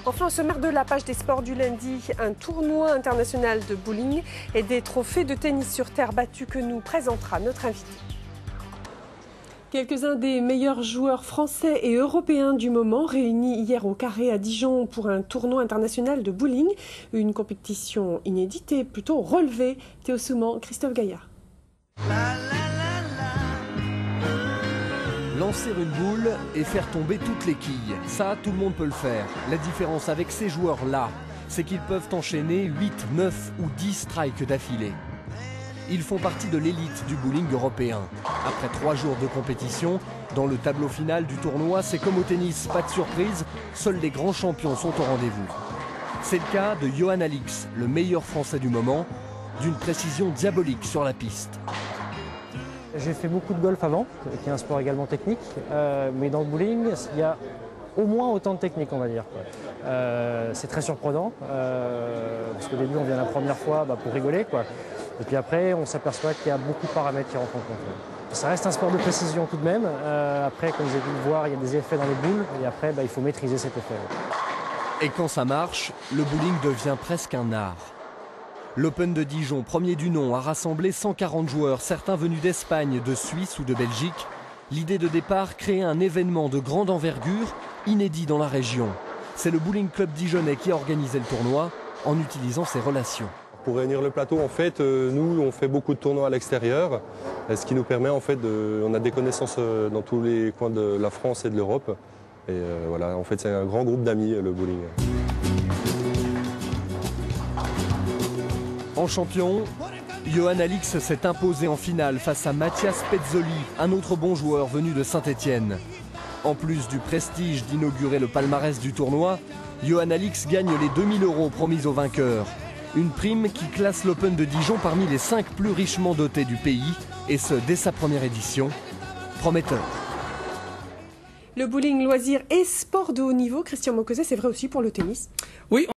Enfin, au sommaire de la page des sports du lundi, un tournoi international de bowling et des trophées de tennis sur terre battue que nous présentera notre invité. Quelques-uns des meilleurs joueurs français et européens du moment réunis hier au Carré à Dijon pour un tournoi international de bowling. Une compétition inédite et plutôt relevée. Théo Souman, Christophe Gaillard. Lancer une boule et faire tomber toutes les quilles, ça tout le monde peut le faire. La différence avec ces joueurs-là, c'est qu'ils peuvent enchaîner 8, 9 ou 10 strikes d'affilée. Ils font partie de l'élite du bowling européen. Après 3 jours de compétition, dans le tableau final du tournoi, c'est comme au tennis, pas de surprise, seuls les grands champions sont au rendez-vous. C'est le cas de Johan Alix, le meilleur français du moment, d'une précision diabolique sur la piste. J'ai fait beaucoup de golf avant, qui est un sport également technique, mais dans le bowling, il y a au moins autant de technique, on va dire. C'est très surprenant, parce qu'au début, on vient la première fois pour rigoler, quoi. Et puis après, on s'aperçoit qu'il y a beaucoup de paramètres qui rentrent en compte. Ça reste un sport de précision tout de même. Après, comme vous avez pu le voir, il y a des effets dans les boules, et après, il faut maîtriser cet effet. Et quand ça marche, le bowling devient presque un art. L'Open de Dijon, premier du nom, a rassemblé 140 joueurs, certains venus d'Espagne, de Suisse ou de Belgique. L'idée de départ, créer un événement de grande envergure, inédit dans la région. C'est le Bowling Club dijonnais qui a organisé le tournoi en utilisant ses relations. Pour réunir le plateau, en fait, nous, on fait beaucoup de tournois à l'extérieur, ce qui nous permet, en fait, on a des connaissances dans tous les coins de la France et de l'Europe. Et voilà, en fait, c'est un grand groupe d'amis, le bowling. En champion, Johan Alix s'est imposé en finale face à Mathias Pezzoli, un autre bon joueur venu de Saint-Étienne. En plus du prestige d'inaugurer le palmarès du tournoi, Johan Alix gagne les 2000 € promis aux vainqueurs. Une prime qui classe l'Open de Dijon parmi les 5 plus richement dotés du pays, et ce dès sa première édition. Prometteur. Le bowling, loisir et sport de haut niveau, Christian Mocoset, c'est vrai aussi pour le tennis. Oui.